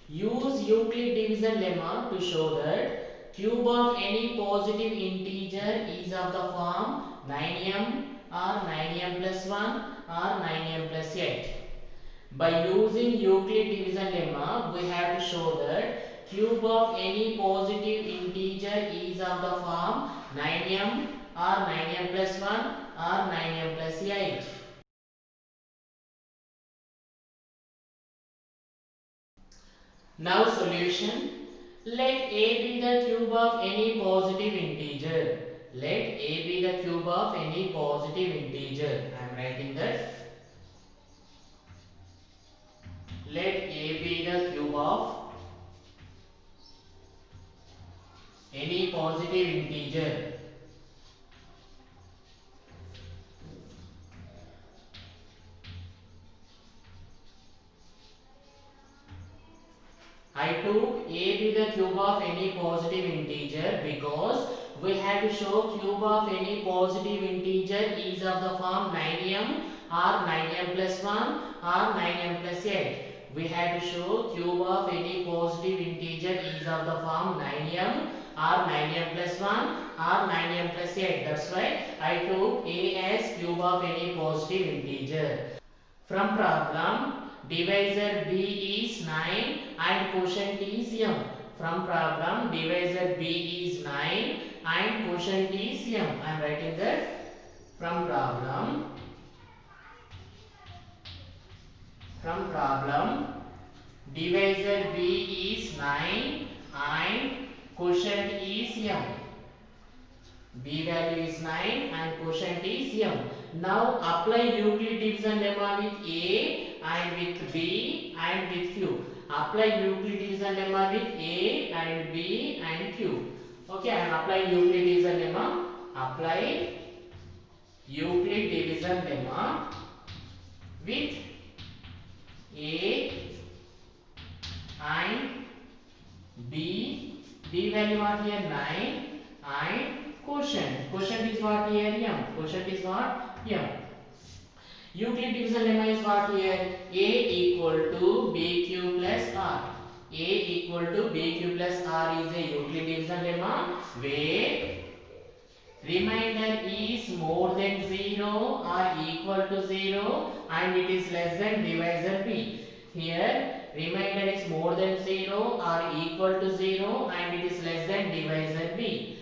Use Euclid division lemma to show that cube of any positive integer is of the form 9m or 9m plus 1 or 9m plus 8. By using Euclid division lemma, we have to show that cube of any positive integer is of the form 9m or 9m plus 1 or 9m plus 8. Now solution. Let a be the cube of any positive integer. Let a be the cube of any positive integer. I am writing that. Let a be the cube of any positive integer. I took a be the cube of any positive integer because we have to show cube of any positive integer is of the form 9m or 9m plus 1 or 9m plus 8. We have to show cube of any positive integer is of the form 9m or 9m plus 1 or 9m plus 8. That's why I took a as cube of any positive integer. From problem, divisor B is 9 and quotient is m. From problem, divisor B is 9 and quotient is m. I am writing that from problem. From problem, divisor B is 9 and quotient is m. B value is 9 and quotient is m. Now apply Euclid division lemma with A and with B and with Q. Apply Euclid division lemma with A and B and Q. Okay, I am applying Euclid division lemma. Apply Euclid division lemma with A and B. B value what here 9 and quotient. Quotient is what here m. Quotient is what m. Euclid division lemma is what here? A equal to BQ plus R. A equal to BQ plus R is a Euclid division lemma where remainder is more than 0 or equal to 0 and it is less than divisor B. Here remainder is more than 0 or equal to 0 and it is less than divisor B.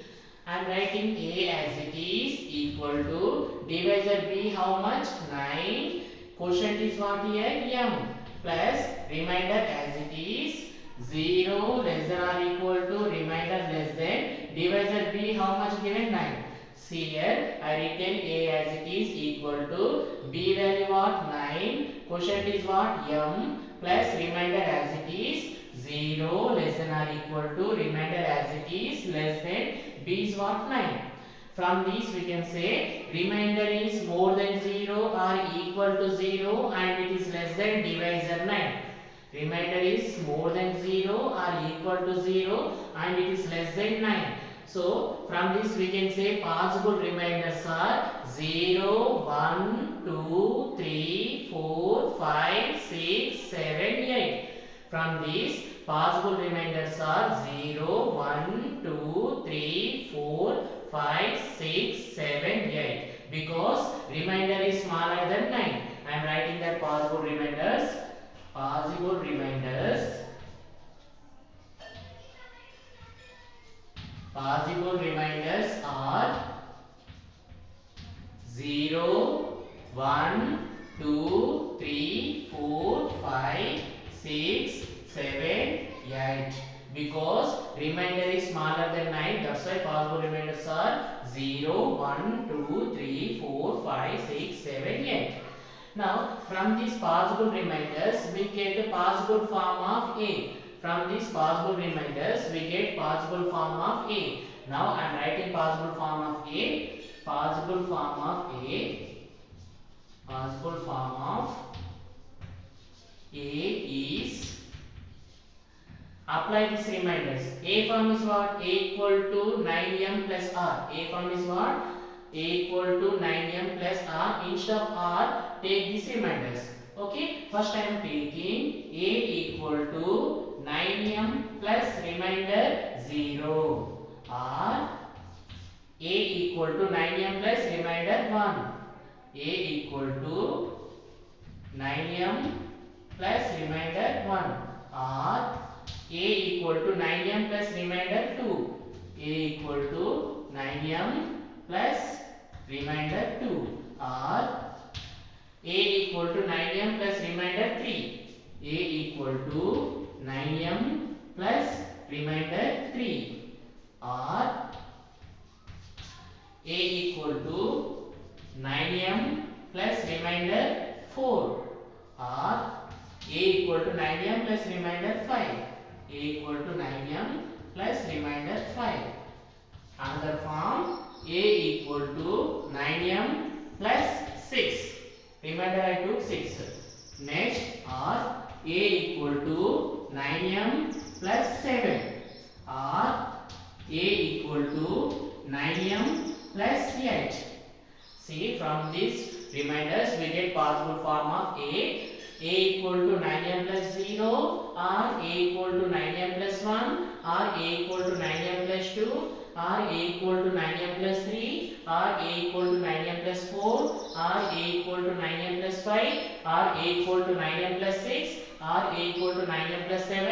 I am writing A as it is equal to divisor B how much? 9. Quotient is what here? M plus remainder as it is 0 less than or equal to remainder less than divisor B how much given? 9. See here I written A as it is equal to B value what? 9. Quotient is what? M plus remainder as it is 0 less than or equal to remainder as it is less than B is what? 9. From this we can say remainder is more than 0 or equal to 0 and it is less than divisor 9. Remainder is more than 0 or equal to 0 and it is less than 9. So from this we can say possible remainders are 0, 1, 2, 3, 4, 5, 6, 7, 8. From these possible remainders are 0, 1, 2, 3, 4, 5, 6, 7, 8. Because remainder is smaller than 9. I am writing that possible remainders. Possible remainders. Possible reminders are 0, 1, 2, 3, 4, 5, 6, 7, 8. Because remainder is smaller than 9, that's why possible reminders are 0, 1, 2, 3, 4, 5, 6, 7, 8. Now, from these possible reminders, we get the possible form of A. From these possible reminders, we get possible form of A. Now, I am writing possible form of A. Possible form of A. Possible form of A is apply these reminders. A form is what? A equal to 9m plus R. A form is what? A equal to 9m plus R. Instead of R, take these reminders. Okay. First I am taking A equal to 9m plus remainder 0, or a equal to 9m plus remainder 1. A equal to 9m plus remainder 1, or a equal to 9m plus remainder 2. A equal to 9m plus remainder 2, or a equal to 9m plus remainder 3. A equal to 9m plus remainder 3, or a equal to 9m plus remainder 4, or a equal to 9m plus remainder 5. A equal to 9m plus remainder 5. Another form, a equal to 9m plus 6. Remainder I took 6. Next, or a equal to 9m plus 7, or a equal to 9m plus 8. See, from these reminders we get possible form of a equal to 9m plus 0, or a equal to 9m plus 1, or a equal to 9m plus 2, or a equal to 9m plus 3, or a equal to 9m plus 4, or a equal to 9m plus 5, or a equal to 9m plus 6, or a equal to 9m plus 7,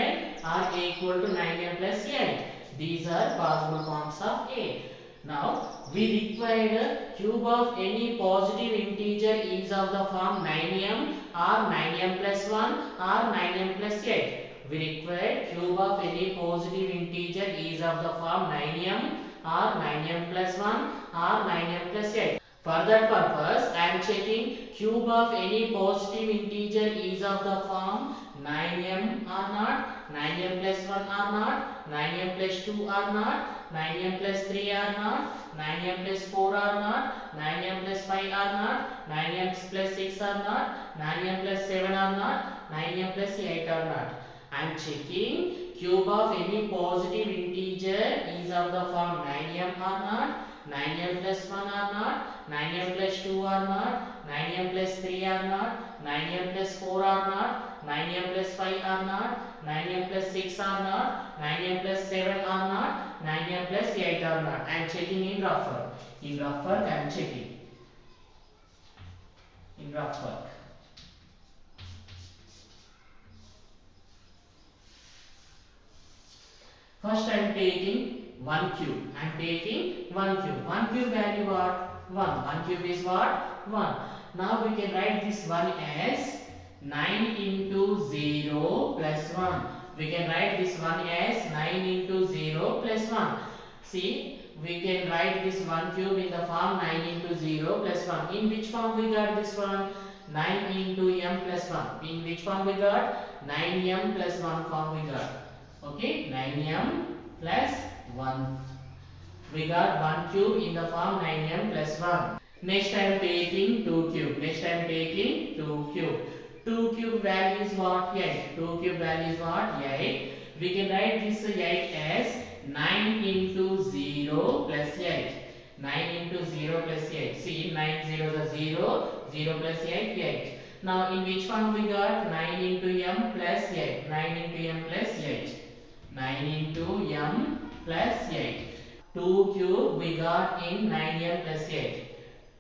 or a equal to 9m plus 8. These are possible forms of a. Now, we required a cube of any positive integer is of the form 9m, or 9m plus 1, or 9m plus 8. We required cube of any positive integer is of the form 9m, or 9m plus 1, or 9m plus 8. For that purpose, I am checking cube of any positive integer is of the form 9m or not, 9m plus 1 or not, 9m plus 2 or not, 9m plus 3 or not, 9m plus 4 or not, 9m plus 5 or not, 9m plus 6 or not, 9m plus 7 or not, 9m plus 8 or not. I am checking cube of any positive integer is of the form 9m or not, 9m plus 1 or not, 9m plus 2 or not, 9m plus 3 or not, 9m plus 4 or not, 9m plus 5 or not, 9m plus 6 or not, 9m plus 7 or not, 9m plus 8 or not. I am checking in rough work. In rough work I am checking. In rough work. First I am taking 1 cube. I am taking 1 cube. 1 cube value what? 1. 1 cube is what? 1. Now we can write this 1 as 9 into 0 plus 1. We can write this 1 as 9 into 0 plus 1. See, we can write this 1 cube in the form 9 into 0 plus 1. In which form we got this one? 9 into m plus 1. In which form we got? 9m plus 1 form we got. Okay, 9m plus 1. We got 1 cube in the form 9m plus 1. Next I am taking 2 cube. Next I am taking 2 cube. 2 cube value is what? 8. 2 cube value is what? 8. We can write this 8 as 9 into 0 plus 8. 9 into 0 plus 8. See, 9 0 is 0. 0 plus 8, 8. Now in which form we got? 9 into m plus 8. 9 into m plus 8. 9 into m plus 8. 2 cube we got in 9m plus 8.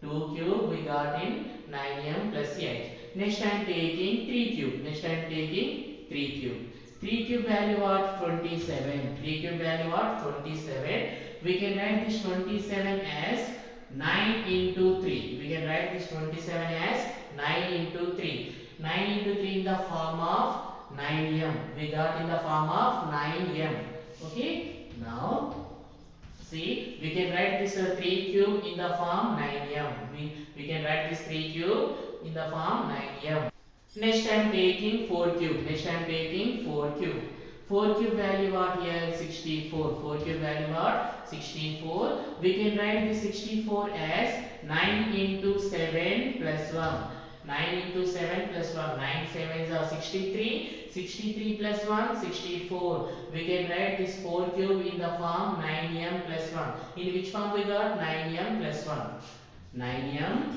2 cube we got in 9m plus 8. Next I am taking 3 cube. Next I am taking 3 cube. 3 cube value what? 27. 3 cube value what? 27. We can write this 27 as 9 into 3. We can write this 27 as 9 into 3. 9 into 3 in the form of 9m. We got in the form of 9m. Okay. Now, see, we can write this 3 cube in the form 9m. We can write this 3 cube in the form 9m. Next I am taking 4 cube. Next I am taking 4 cube. 4 cube value what here? 64. 4 cube value what? 64. We can write this 64 as 9 into 7 plus 1. 9 into 7 plus 1. 9 7s are 63. 63 plus 1, 64. We can write this 4 cube in the form 9m plus 1. In which form we got? 9m plus 1. 9m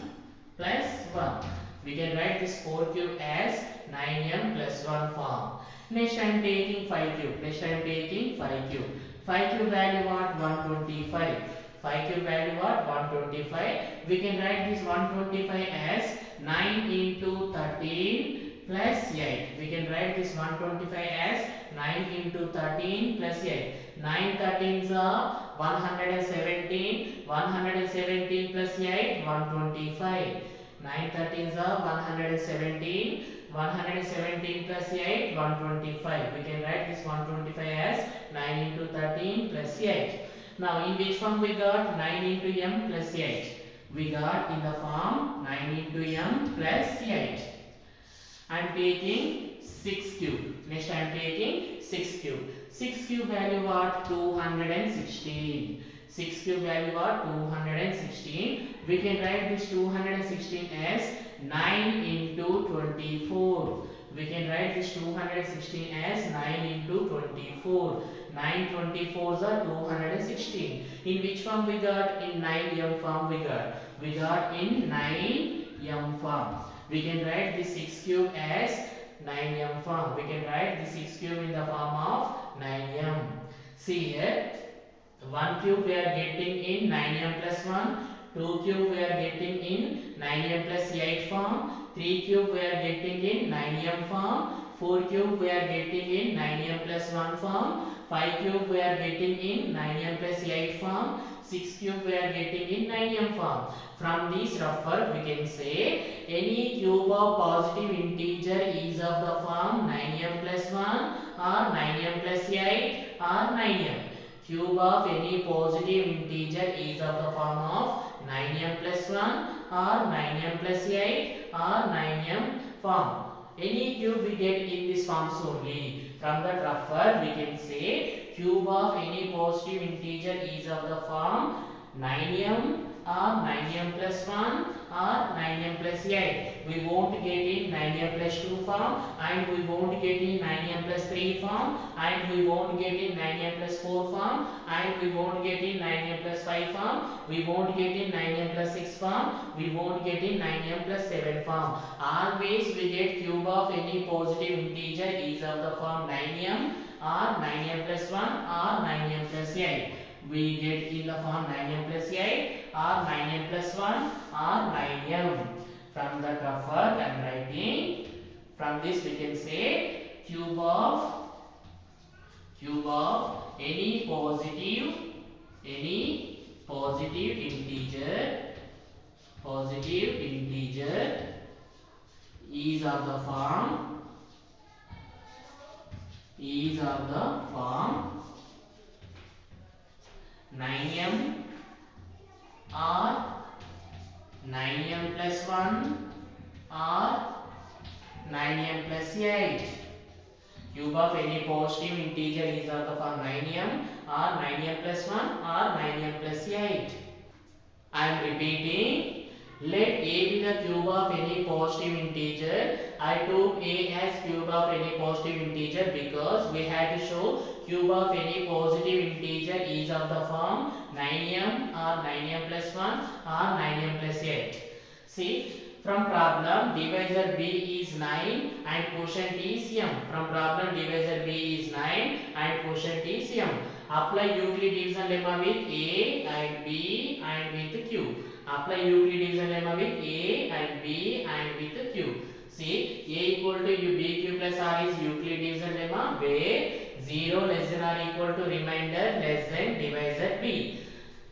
plus 1. We can write this 4 cube as 9m plus 1 form. Next I am taking 5 cube. Next I am taking 5 cube. 5 cube value what? 125. 5 cube value what? 125. We can write this 125 as 9 into 13 plus 8. We can write this 125 as 9 into 13 plus 8. 9 13s are 117. 117 plus 8, 125. 9 13s are 117. 117 plus 8, 125. We can write this 125 as 9 into 13 plus 8. Now in which form we got 9 into m plus 8? We got in the form 9 into m plus 8. I am taking 6 cube. Next I am taking 6 cube. 6 cube value what? 216. 6 cube value what? 216. We can write this 216 as 9 into 24. We can write this 216 as 9 into 24. 9 24s are 216. In which form we got? In 9m form we got. We got in 9m form. We can write the 6 cube as 9m form. We can write the 6 cube in the form of 9m. See here, 1 cube we are getting in 9m plus 1. 2 cube we are getting in 9m plus 8 form. 3 cube we are getting in 9m form. 4 cube we are getting in 9m plus 1 form. 5 cube we are getting in 9m plus 8 form. 6 cube we are getting in 9m form. From this rougher we can say any cube of positive integer is of the form 9m plus 1 or 9m plus 8 or 9m. Cube of any positive integer is of the form of 9m plus 1 or 9m plus 8 or 9m form. Any cube we get in this forms only. From that rougher we can say cube of any positive integer is of the form 9m or 9m plus 1 or 9m plus 8. We won't get in 9m plus 2 form, and we won't get in 9m plus 3 form, and we won't get in 9m plus 4 form, and we won't get in 9m plus 5 form, we won't get in 9m plus 6 form, we won't get in 9m plus 7 form. Always we get cube of any positive integer is of the form 9m or 9m plus 1 or 9m plus 8. We get in the form 9m plus 8 or 9m plus 1 or 9m. From the rougher I am writing. From this we can say cube of any positive integer is of the form 9m or 9m plus 1 or 9m plus 8. Cube of any positive integer is of the form 9m or 9m plus 1 or 9m plus 8. I am repeating. Let a be the cube of any positive integer. I took a as cube of any positive integer because we had to show cube of any positive integer is of the form 9m or 9m plus 1 or 9m plus 8. See, from problem divisor b is 9 and quotient is m. From problem divisor b is 9 and quotient is m. Apply Euclid division lemma with a and b and with q. Apply Euclid division lemma with a and b and with q. See, a equal to bq plus r is Euclid division lemma where 0 less than or equal to remainder less than divisor b.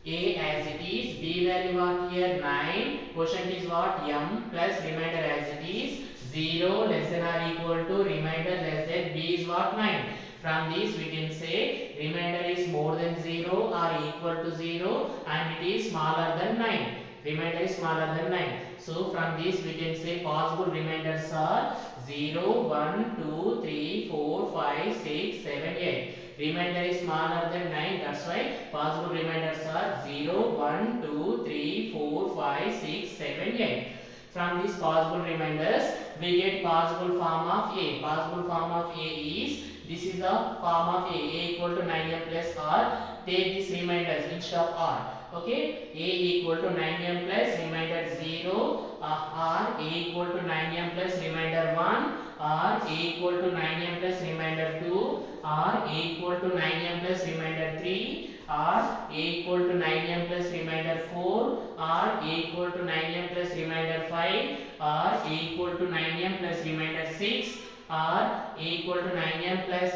A as it is, b value what here 9, quotient is what m plus remainder as it is 0 less than or equal to remainder less than b is what 9. From this we can say remainder is more than 0 or equal to 0 and it is smaller than 9. Remainder is smaller than 9. So from this we can say possible remainders are 0, 1, 2, 3, 4, 5, 6, 7, 8. Remainder is smaller than 9, that's why possible remainders are 0, 1, 2, 3, 4, 5, 6, 7, 8. From these possible remainders, we get possible form of A. Possible form of A is, this is the form of A equal to 9m plus R. Take these remainders instead of R. Okay, A equal to 9m plus remainder 0, or A equal to 9m plus remainder 1, or a equal to 9m plus remainder 2 or a equal to 9m plus remainder 3 or a equal to 9m plus remainder 4 or a equal to 9m plus remainder 5 or a equal to 9m plus remainder 6 or a equal to 9m plus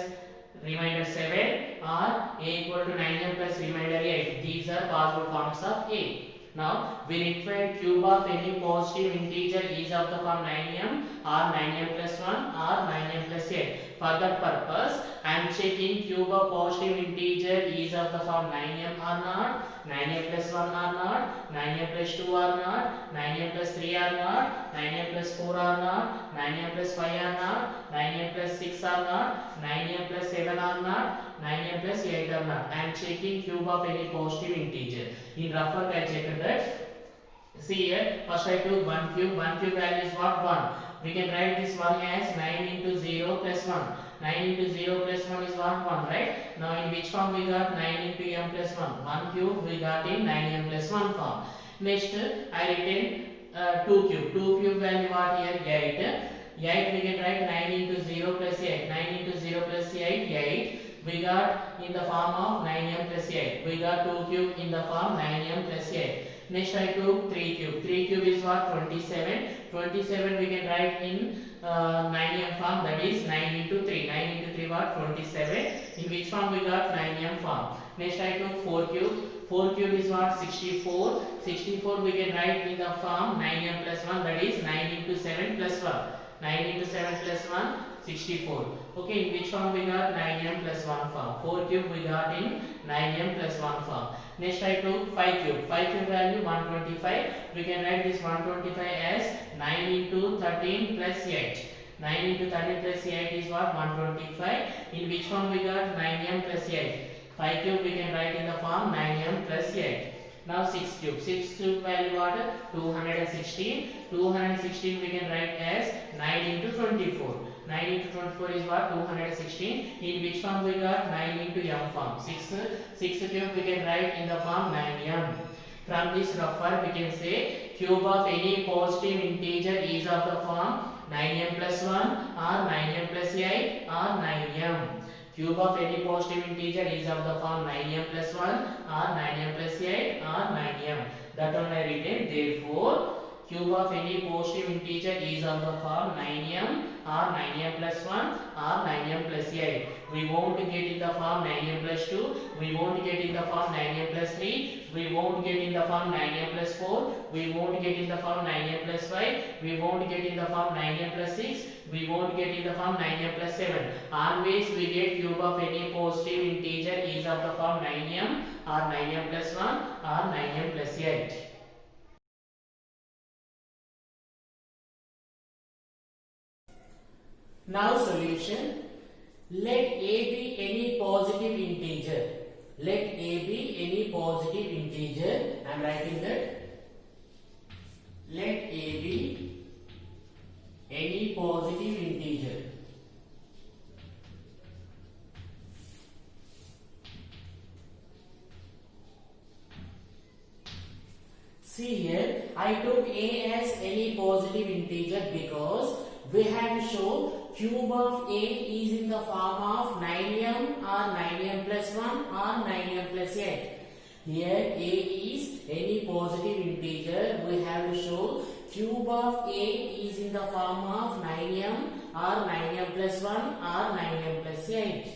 remainder 7 or a equal to 9m plus remainder 8. These are possible forms of a. Now we require cube of any positive integer is of the form 9m or 9m plus 1 or 9m plus 8. For that purpose, I am checking cube of positive integer is of the form 9m or not, 9m plus 1 or not, 9m plus 2 or not, 9m plus 3 or not, 9m plus 4 or not, 9m plus 5 or not, 9m plus 6 or not, 9m plus 7 or not, 9m plus 8 or not. I am checking cube of any positive integer. In rough work I checked that. See here, first I took 1 cube value is what? 1. We can write this one as 9 into 0 plus 1. 9 into 0 plus 1 is what? 1, right? Now in which form we got 9 into m plus 1? 1 cube we got in 9m plus 1 form. Next I written 2 cube. 2 cube value what here? 8. 8 we can write 9 into 0 plus 8. 9 into 0 plus 8, 8. We got in the form of 9m plus 8. We got 2 cube in the form 9m plus 8. Next I took 3 cube. 3 cube is what? 27. 27 we can write in 9m form, that is 9 into 3. 9 into 3 what? 27. In which form we got 9m form. Next I took 4 cube. 4 cube is what? 64. 64 we can write in the form 9m plus 1, that is 9 into 7 plus 1. 9 into 7 plus 1, 64. Okay, in which form we got 9m plus 1 form. 4 cube we got in 9m plus 1 form. Next I took 5 cube. 5 cube value 125. We can write this 125 as 9 into 13 plus 8. 9 into 13 plus 8 is what? 125. In which form we got 9m plus 8. 5 cube we can write in the form 9m plus 8. Now 6 cube. 6 cube value what? 216. 216 we can write as 9 into 24. 9 into 24 is what? 216. In which form we got 9 into m form. 6 cube we can write in the form 9m. From this rough work we can say cube of any positive integer is of the form 9m plus 1 or 9m plus 8 or 9m. Cube of any positive integer is of the form 9m plus 1 or 9m plus 8 or 9m. That one I written. Therefore, cube of any positive integer is of the form 9m or 9m plus 1 or 9m plus 8. We won't get in the form 9m plus 2. We won't get in the form 9m plus 3. We won't get in the form 9m plus 4. We won't get in the form 9m plus 5. We won't get in the form 9m plus 6. We won't get in the form 9m plus 7. Always we get cube of any positive integer is of the form 9m or 9m plus 1 or 9m plus 8. Now solution. Let a be any positive integer. Let a be any positive integer. I am writing that. Let a be any positive integer. See here, I took a as any positive integer because we have to show cube of a is in the form of 9m or 9m plus 1 or 9m plus 8. Here a is any positive integer. We have to show cube of a is in the form of 9m or 9m plus 1 or 9m plus 8.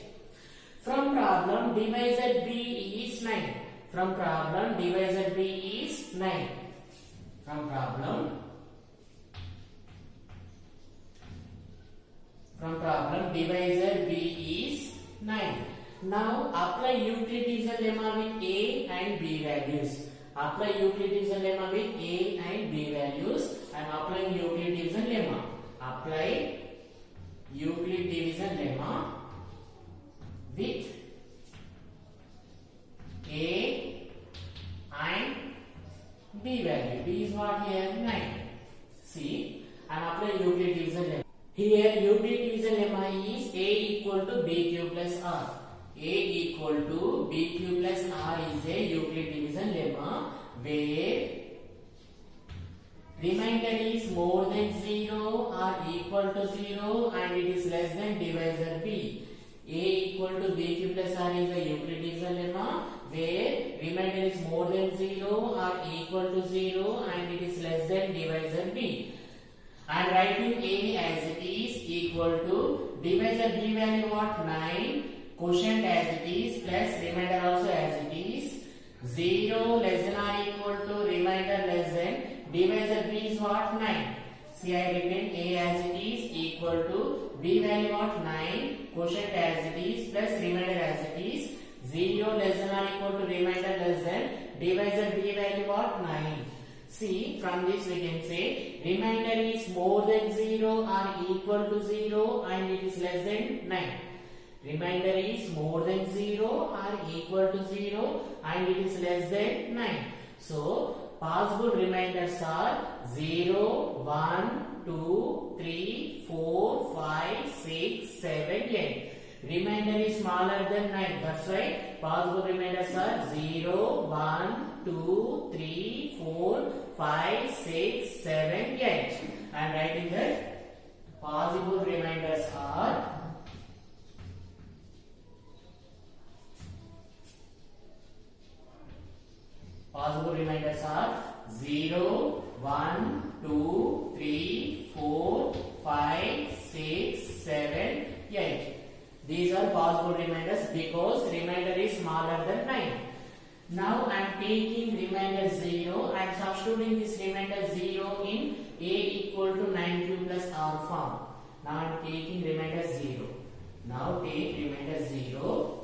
From problem, divisor b is 9. From problem, divisor b is 9. From problem, divisor b is 9. Now apply Euclidean lemma with a and b values. Apply Euclidean lemma with a and b values. I am applying Euclidean lemma. Apply Euclidean lemma with a and b value. B is what here? 9. See, I am applying Euclidean lemma. Here Euclidean lemma is a equal to b cube plus r. A equal to b cube plus r is a Euclidean lemma where remainder is more than 0 or equal equal to 0 and it is less than divisor b. A equal to bq plus r is a Euclid division lemma where remainder is more than 0 or equal to 0 and it is less than divisor b. I am writing A as it is equal to divisor b value what 9, quotient as it is plus remainder also as it is, 0 less than or equal to remainder less than divisor b is what 9. See, I written A as it is equal to b value what 9, quotient as it is plus remainder as it is, 0 less than or equal to remainder less than divisor b value what 9. See, from this we can say remainder is more than 0 or equal to 0 and it is less than 9. Remainder is more than 0 or equal to 0 and it is less than 9. So, possible remainders are 0, 1, 2, 3, 4, 5, 6, 7, 8. Remainder is smaller than 9. That's why possible remainders are 0, 1, 2, 3, 4, 5, 6, 7, 8. I am writing that possible remainders are possible remainders are 0, 1, 2, 3, 4, 5, 6, 7, 8. These are possible remainders because remainder is smaller than 9. Now I am taking remainder 0. I am substituting this remainder 0 in A equal to 9q plus r form. Now I am taking remainder 0. Now take remainder 0.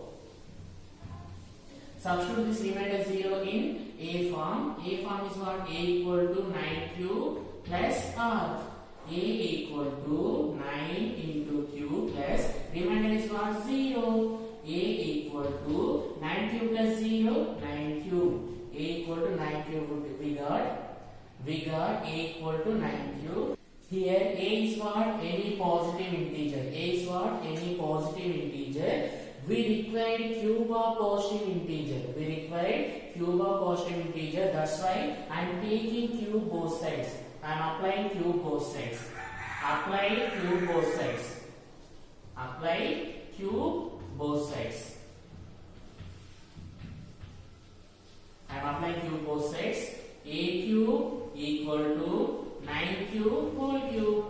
Substitute this remainder 0 in A form. A form is what? A equal to 9q plus r. A equal to 9 into q plus remainder is what? 0. A equal to 9q plus 0, 9q. A equal to 9q. We got A equal to 9q. Here A is what? Any positive integer. A is what? Any positive integer. We require cube of positive integer. That's why I am taking cube both sides. I am applying cube both sides. Apply cube both sides. Apply cube both sides. I am applying cube both sides. A cube equal to 9 cube whole cube.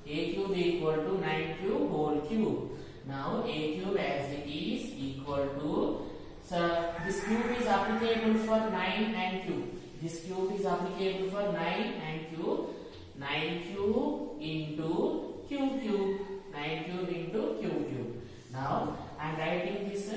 A cube equal to 9 cube whole cube. Now A cube as it is equal to, so this cube is applicable for 9 and cube. This cube is applicable for 9 and cube. 9 cube into q cube. 9 cube into q cube. Now I am writing this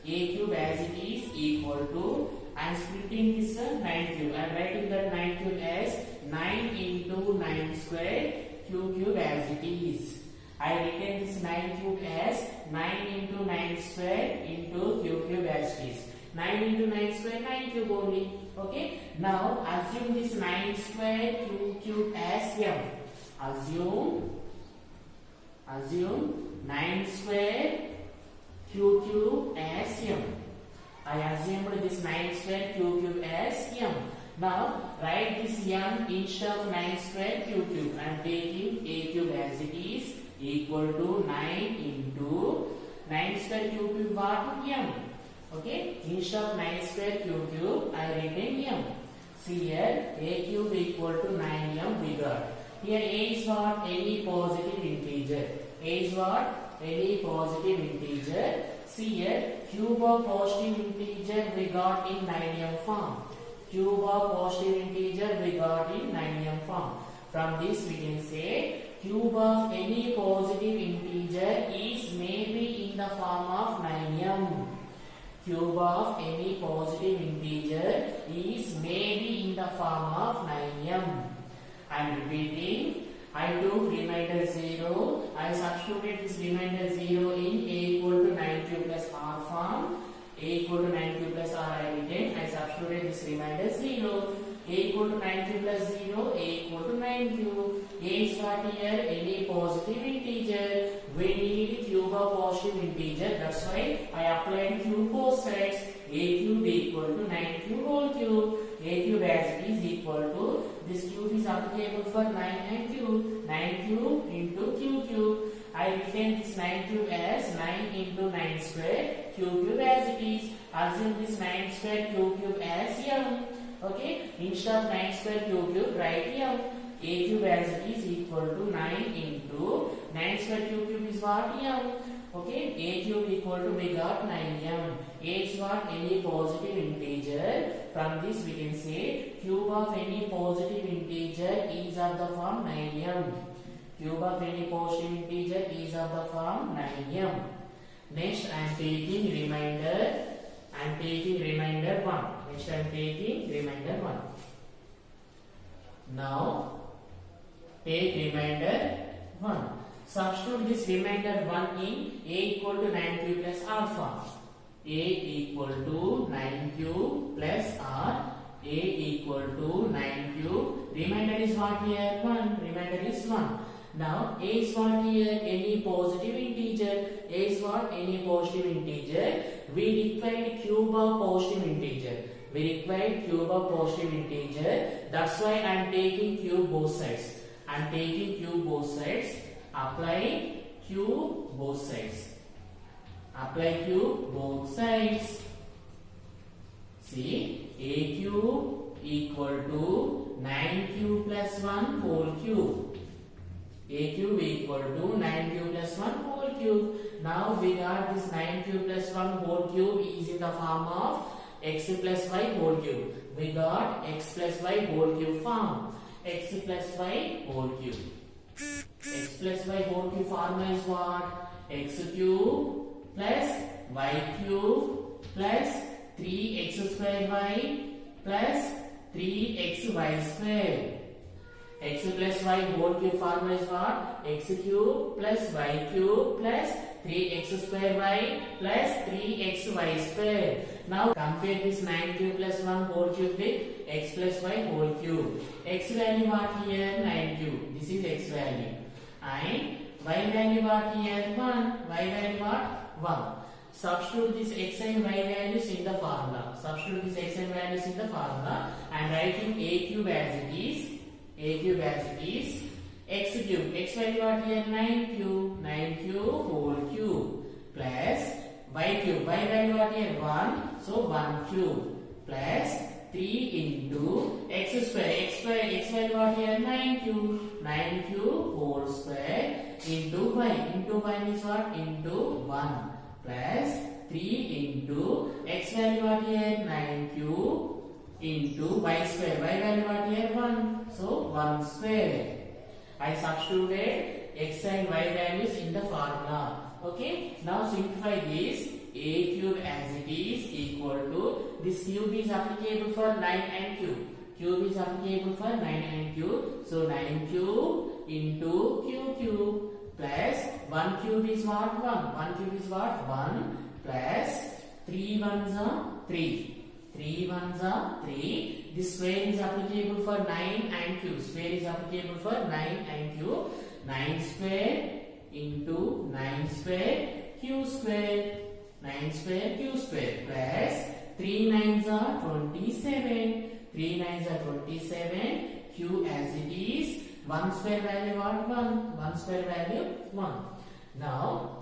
A cube as it is equal to, I am splitting this 9 cube. I am writing that 9 cube as 9 into 9 square q cube as it is. I written this 9 cube as 9 into 9 square into q cube as it is. 9 into 9 square 9 cube only. Okay. Now assume this 9 square q cube as m. Assume 9 square q cube as m. I assumed this 9 square q cube as m. Now write this m instead of 9 square q cube. I am taking A cube as it is equal to 9 into 9 square q cube what? M. Okay. Instead of 9 square q cube I written m. See here A cube equal to 9m we got. Here A is what? Any positive integer. A is what? Any positive integer. See here cube of positive integer we got in 9m form. Cube of positive integer we got in 9m form. From this we can say cube of any positive integer is maybe in the form of 9m. Cube of any positive integer is maybe in the form of 9m. I am repeating. I took remainder 0. I substituted this remainder 0 in A equal to 9q plus r form. A equal to 9q plus r I written. I substituted this remainder 0. A equal to 9q plus 0. A equal to 9q. A is what here? Any positive integer. We need cube of positive integer. That's why I applied cube both sides. A cube equal to 9q whole cube. A cube as it is equal to, this cube is applicable for 9 and cube. 9 cube into q written this 9 cube as 9 into 9 square cube as it is. Assume this 9 square cube as m. Okay, instead of 9 square cube, write m. A cube as it is equal to 9 into 9 square cube is what? M. Okay, a cube equal to, we got 9m. A is what? Any positive integer. From this we can say cube of any positive integer is of the form 9m. Cube of any positive integer is of the form 9m. Next I am taking remainder. I am taking remainder 1. Next I am taking remainder 1. Now take remainder 1. Substitute this remainder 1 in a equal to 9 cube plus alpha. A equal to 9 cube plus r. A equal to 9 cube. Remainder is what here? 1. Remainder is 1. Now a is what here? Any positive integer. A is what? Any positive integer. We require cube of positive integer. We require cube of positive integer. That's why I am taking cube both sides. I am taking cube both sides. Apply cube both sides. Apply cube both sides. See, a cube equal to 9 cube plus 1 whole cube. A cube equal to 9 cube plus 1 whole cube. Now we got this 9 cube plus 1 whole cube is in the form of x plus y whole cube. We got x plus y whole cube form. X plus y whole cube. X plus y whole cube formula is what? X cube plus y cube plus 3x square y plus 3xy square. X plus y whole cube formula is what? X cube plus y cube plus 3x square y plus 3xy square. Now compare this 9 cube plus 1 whole cube with x plus y whole cube. X value what here? 9 cube. This is x value. And y value what here? 1. Y value what? 1. Substitute this x and y values in the formula. Substitute this x and values in the formula. I am writing a cube as it is. A cube as it is. X cube. X value what here? 9 cube. 9 cube whole cube. Plus y cube. Y value what here? 1. So 1 cube. Plus 3 into x square. X square. X value what here? 9 cube. 9 cube whole square into y. Into y means what? Into 1. Plus 3 into x value what here? 9 cube into y square. Y value what here? 1. So 1 square. I substituted x and y values in the formula. Okay. Now simplify this. A cube as it is equal to, this cube is applicable for 9 and cube. Cube is applicable for 9 and cube. So 9 cube into cube plus 1 cube is what? 1. 1 cube is what? 1 plus 3 ones are 3. 3 ones are 3. This square is applicable for 9 and cube. Square is applicable for 9 and cube. 9 square into 9 square q square. 9 square q square plus 3 nines are 27. 3 nines are 27. Q as it is. 1 square value what? 1. 1 square value 1. Now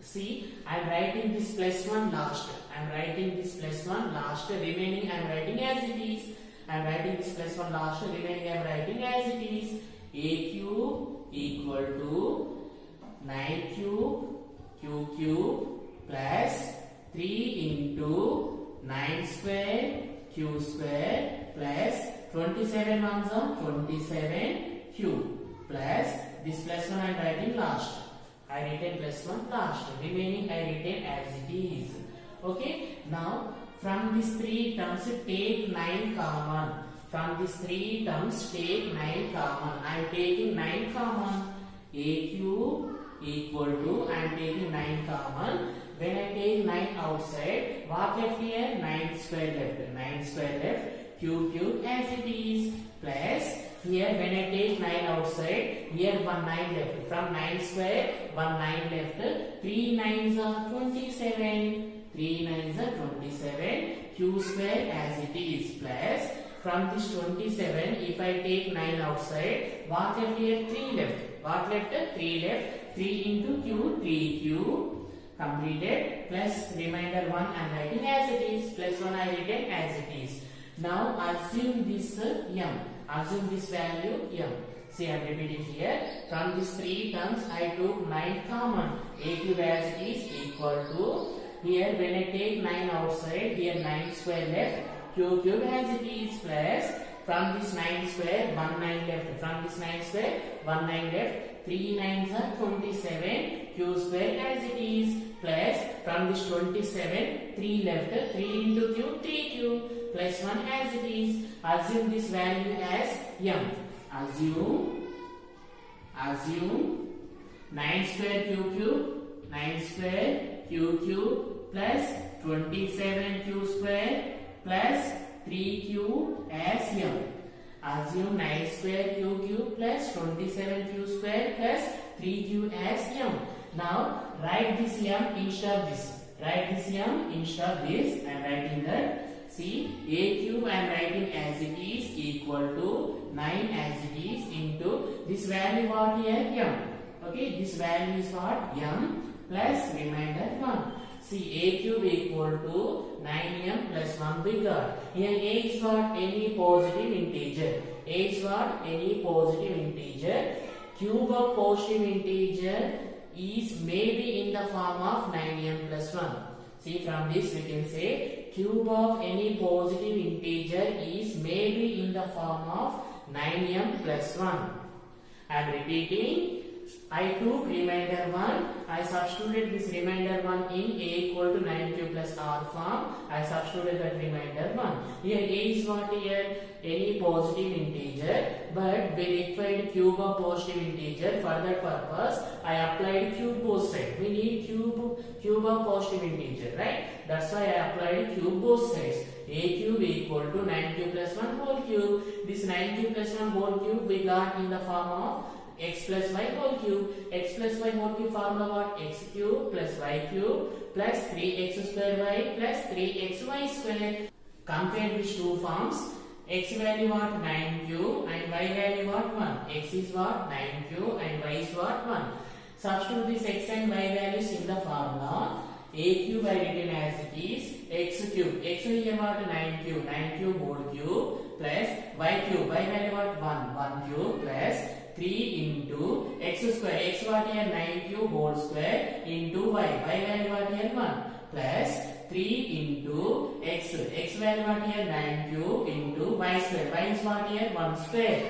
see, I am writing this plus 1 last. I am writing this plus 1 last. Remaining I am writing as it is. I am writing this plus 1 last. Remaining I am writing as it is. A cube equal to 9 cube q cube plus 3 into 9 square q square plus 27 ones are 27 q plus this plus 1 I am writing last. I written plus 1 last. Remaining I written as it is. Okay. Now from these 3 terms take 9 common. From these 3 terms take 9 common. I am taking 9 common. A cube equal to, I am taking 9 common. When I take 9 outside, what left here? 9 square left. 9 square left. Cube as it is. Plus here when I take 9 outside, here 1 9 left. From 9 square, 1 9 left. 3 nines are 27. 3 nines are 27. Q square as it is. Plus from this 27, if I take 9 outside, what left here? 3 left. What left? 3 left. 3 into q, 3q. Completed. Plus remainder 1 I am writing as it is. Plus 1 I written as it is. Now assume this m. Assume this value m. See, I am repeating here. From these three terms, I took 9 common. A cube as it is equal to, here when I take 9 outside, here 9 square left. Q cube as it is plus, from this 9 square, 1 9 left. From this 9 square, 1 9 left. 3 9s are 27. Q square as it is plus, from this 27, 3 left. 3 into q, 3q plus 1 as it is. Assume this value as m. Assume 9 square q cube, 9 square q cube plus 27 q square plus 3q as m. Assume 9 square q cube plus 27 q square plus 3q as m. Now write this m instead of this. Write this m instead of this. I am writing that. See, a cube I am writing as it is equal to 9 as it is into this value what here m. Okay, this value is what m plus remainder 1. See, a cube equal to 9m plus 1 we got. Here a is what? Any positive integer. A is what? Any positive integer. Cube of positive integer is maybe in the form of 9m plus 1. See, from this we can say cube of any positive integer is maybe in the form of 9m plus 1. I am repeating. I took remainder 1. I substituted this remainder 1 in a equal to 9q plus r form. I substituted that remainder 1. Here a is what here? Any positive integer. But we required cube of positive integer. For that purpose, I applied cube both sides. We need cube of positive integer, right? That's why I applied cube both sides. A cube equal to 9q plus 1 whole cube. This 9q plus 1 whole cube we got in the form of x plus y whole cube. X plus y whole cube formula what? X cube plus y cube plus 3x square y plus 3xy square. Compare these two forms. X value what? 9q and y value what? 1. X is what? 9q and y is what? 1. Substitute this x and y values in the formula. A cube I written as it is x cube. X is what? 9q. 9q whole cube plus y cube. Y value what? 1. 1 cube plus 3 into x square. X what here? 9q whole square into y. Y value what here? 1 plus 3 into x. X value what here? 9q into y square. Y is what here? 1 square.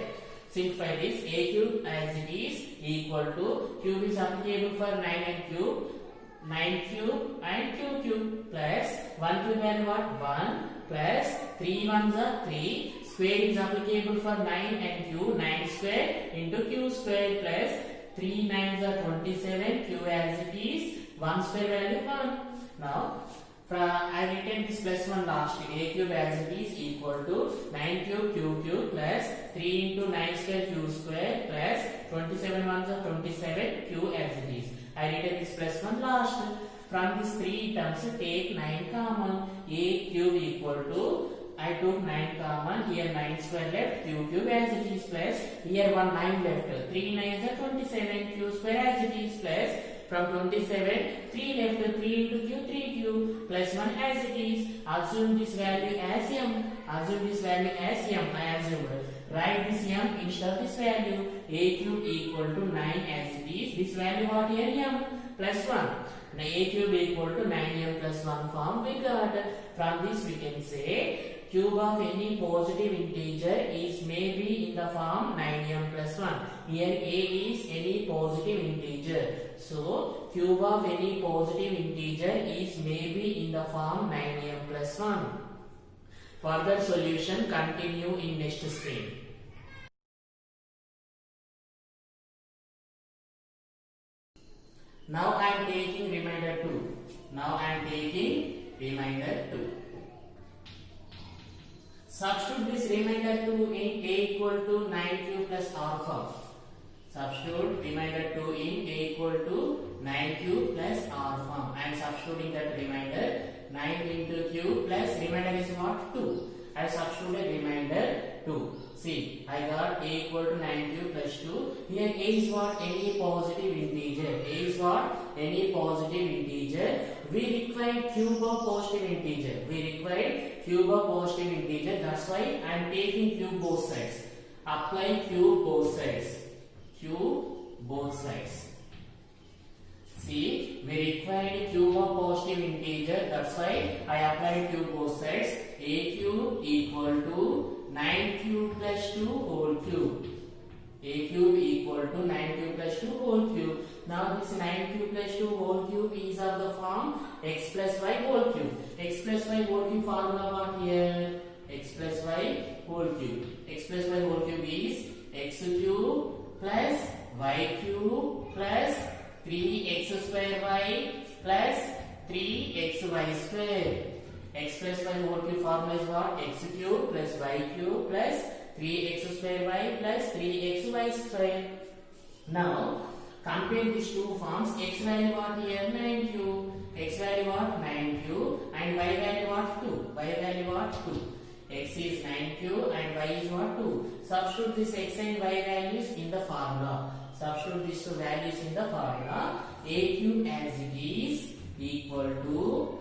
Simplify this. A cube as it is equal to, cube is applicable for 9 and cube. 9 cube and q cube plus 1 cube value what? 1 plus 3 ones are 3. Square is applicable for 9 and q. 9 square into q square plus 3 9s are 27. Q as it is 1 square value 1. Now I written this plus 1 last. A cube as it is equal to 9 cube q cube plus 3 into 9 square q square plus 27 ones are 27. Q as it is. I written this plus 1 last. From these three terms take 9 common. A cube equal to, I took 9 common. Here 9 square left. Q cube as it is plus, here 1 9 left. 3 9s are 27. Q square as it is plus, from 27 3 left. 3 into q, 3q plus 1 as it is. Assume this value as m. Assume this value as m. I assumed. Write this m instead of this value. A cube equal to 9 as it is. This value what here? M plus 1. Now a cube equal to 9m plus 1 form we got. From this we can say cube of any positive integer is maybe in the form 9m plus 1. Here a is any positive integer. So cube of any positive integer is maybe in the form 9m plus 1. Further solution continue in next screen. Now I am taking remainder 2. Now I am taking remainder 2. Substitute this remainder 2 in a equal to 9q plus r form. Substitute remainder 2 in a equal to 9q plus r form. I am substituting that remainder 9 into q plus remainder is what? 2. I substituted remainder 2. See, I got a equal to 9q plus 2. Here a is what? Any positive integer. A is what? Any positive integer. We require cube of positive integer. We require cube of positive integer. That's why I am taking cube both sides. Apply cube both sides. Cube both sides. See, we required cube of positive integer. That's why I applied cube both sides. A cube equal to 9 cube plus 2 whole cube. A cube equal to 9 cube plus 2 whole cube. Now this 9 cube plus 2 whole cube is of the form x plus y whole cube. X plus y whole cube formula what here? X plus y whole cube. X plus y whole cube is x cube plus y cube plus 3x square y plus 3xy square. X plus y whole cube formula is what? X cube plus y cube plus 3x square y plus 3xy square. Now compare these two forms. X value what here? 9q. X value what? 9q. And y value what? 2. Y value what? 2. X is 9q and y is what? 2. Substitute this x and y values in the formula. Substitute these two values in the formula. A cube as it is equal to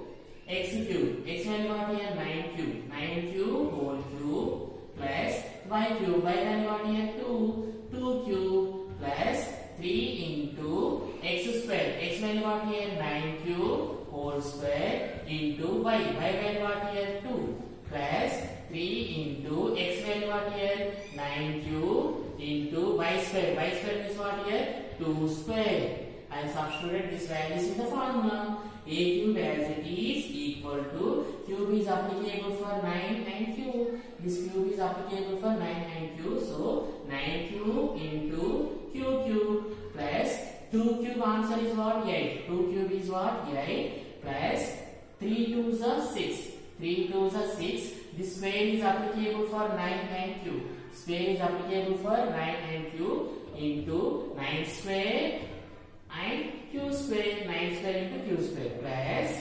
x cube. X value what here? 9q. 9q whole cube plus y cube. Y value what here? 2. 2q plus 3 into x square. X value what here? 9q whole square into y. Y value what here? 2 plus 3 into x value what here? 9q into y square. Y square is what here? 2 square. I substituted these values in the formula. A cube as it is equal to, cube is applicable for 9 and q. This cube is applicable for 9 and q. So 9 cube into q cube plus 2 cube answer is what? 8. 2 cube is what? 8 plus 3 2s are 6. 3 2s are 6. This square is applicable for 9 and q. Square is applicable for 9 and q into 9 square and q square. 9 square into q square plus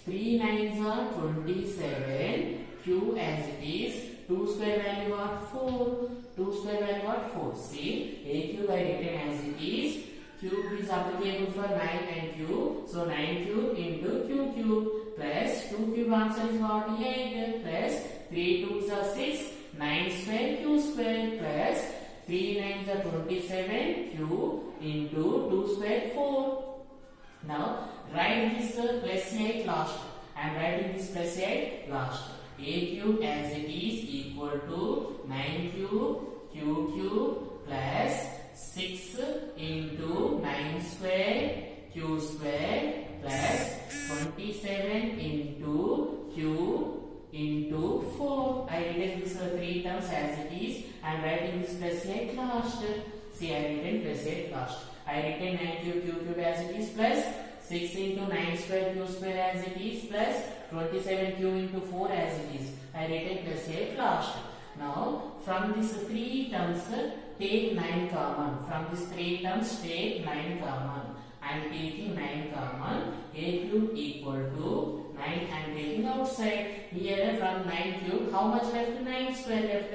3 9s are 27. Q as it is. 2 square value what? 4. 2 square value what? 4. See, a cube I written as it is. Cube is applicable for 9 and q. So 9 cube into q cube plus 2 cube answer is what? 8 plus 3 2s are 6. 9 square q square plus 3 9s are 27 q into 2 square 4. Now write this plus 8 last. I am writing this plus 8 last. A cube as it is equal to 9 cube q cube plus 6 into 9 square q square plus 27 into q into 4. I written this 3 terms as it is. I am writing this plus 8 last. See, I written plus 8 last. I written 9 cube q cube as it is plus 6 into 9 square q square as it is plus 27 q into 4 as it is. I written plus 8 last. Now from these 3 terms take 9 common. From these 3 terms take 9 common. I am taking 9 common. A cube equal to 9 I am taking outside. Here from 9 cube how much left? 9 square left.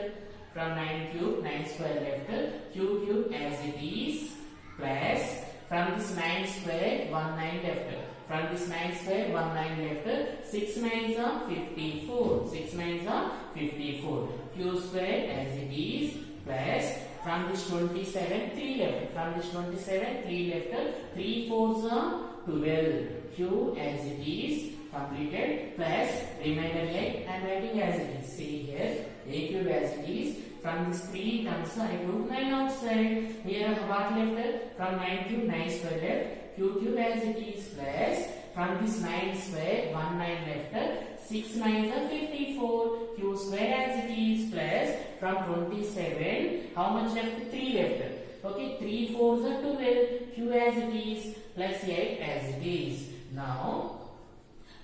From 9 cube 9 square left. Q cube as it is plus from this 9 square 1 9 left. From this 9 square 1 9 left. 6 9s are 54. 6 9s are 54. Q square as it is plus from this 27 3 left. From this 27 3 left. 3 4s are 12. Q as it is completed plus remainder 8 I am writing as it is. See here a cube as it is. From these 3 terms I took 9 outside. Here what left? From 9 cube 9 square left. Q cube as it is plus from this 9 square 1 9 left. 6 9s are 54. Q square as it is plus from 27 how much left? 3 left. Okay, 3 4s are 12. Q as it is plus 8 as it is. Now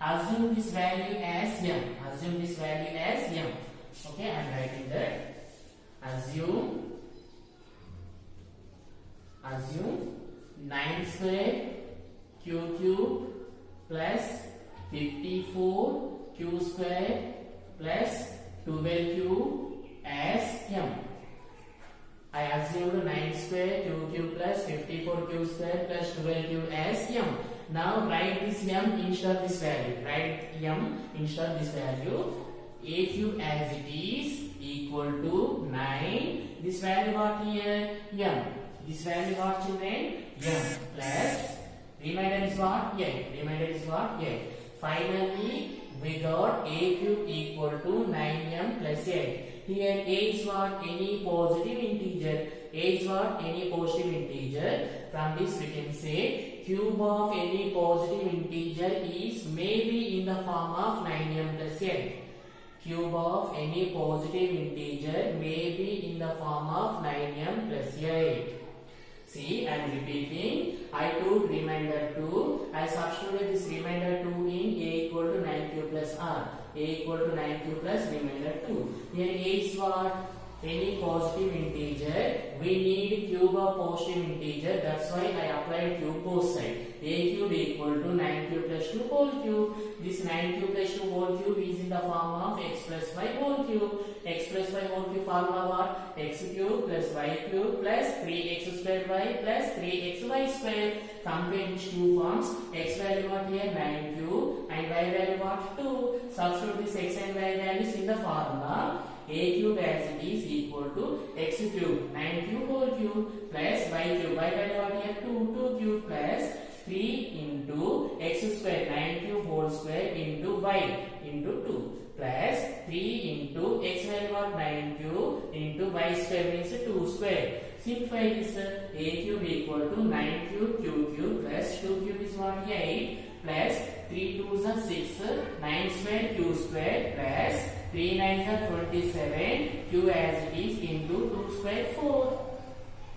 assume this value as m. Assume this value as m. Okay, I am writing that. Assume 9 square q cube plus 54 q square plus 12q as m. I assumed 9 square 2q plus 54q square plus 12q as m. Now write this m instead of this value. Write m instead of this value. A cube as it is equal to 9. This value what here? M. This value what, children? M plus remainder is what? 8. Remainder is what? 8. Finally, we got a cube equal to 9m plus 8. Here a is what? Any positive integer. A is what? Any positive integer. From this we can say cube of any positive integer is maybe in the form of 9m plus 8. Cube of any positive integer may be in the form of 9m plus 8. See, I am repeating. I took remainder 2. I substituted this remainder 2 in a equal to 9q plus r. A equal to 9q plus remainder 2. Here a is what? Any positive integer. We need cube of positive integer. That's why I applied cube both sides. A cube equal to 9q plus 2 whole cube. This 9q plus 2 whole cube is in the form of x plus y whole cube. X plus y whole cube formula what? X cube plus y cube plus 3x square y plus 3xy square. Compare these two forms. X value what here? 9q and y value what? 2. Substitute this x and y values in the formula. A cube as it is equal to x cube 9q whole cube plus y cube. Y value what here? 2 cube plus 3 into x square 9q whole square into y into 2 plus 3 into x value what? 9q into y square means 2 square. Simplify this. A cube equal to 9q q cube plus 2 cube is what? 8 plus 3 2s are 6 9 square q square plus 3 9s are 27 q as it is into 2 square 4.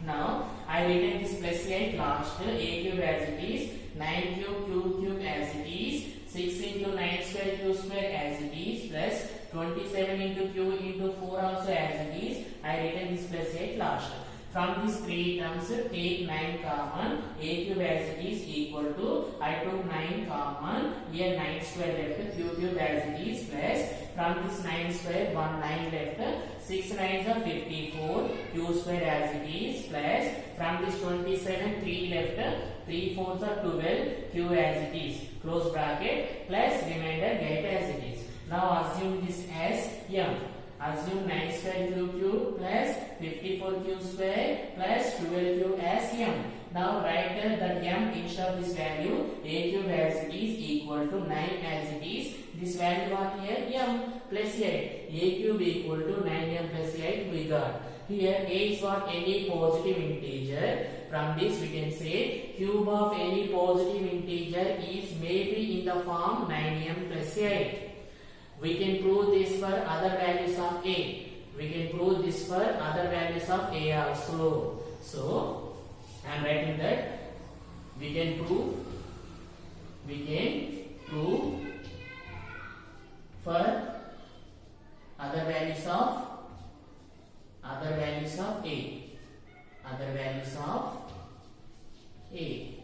Now I written this plus 8 last. A cube as it is 9 cube q cube as it is 6 into 9 square q square as it is plus 27 into q into 4 also as it is. I written this plus 8 last. From these three terms, take 9 common. A cube as it is equal to, I took 9 common. Here 9 square left. Q cube as it is plus. From this 9 square, 1 9 left. 6 9s are 54. Q square as it is plus. From this 27, 3 left. 3 4s are 12. Q as it is. Close bracket plus remainder get as it is. Now assume this as m. Assume 9 square q cube plus 54q square plus 12q as m. Now write that m instead of this value. A cube as it is equal to 9 as it is. This value what here? M plus 8. A cube equal to 9m plus 8 we got. Here a is what? Any positive integer. From this we can say cube of any positive integer is maybe in the form 9m plus 8. We can prove this for other values of a. We can prove this for other values of a also. So I am writing that we can prove for other values of a. Other values of a.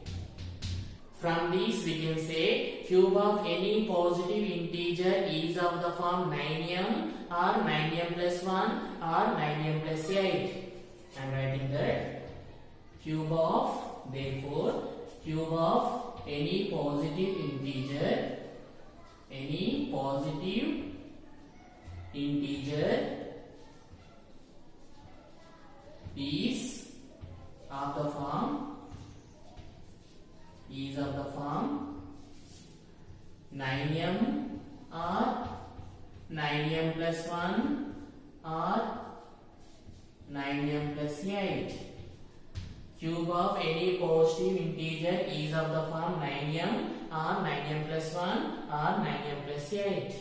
From these we can say cube of any positive integer is of the form 9m or 9m plus 1 or 9m plus 8. I am writing that cube of, therefore cube of any positive integer is of the form 9m or 9m plus 1 or 9m plus 8. Cube of any positive integer is of the form 9m or 9m plus 1 or 9m plus 8.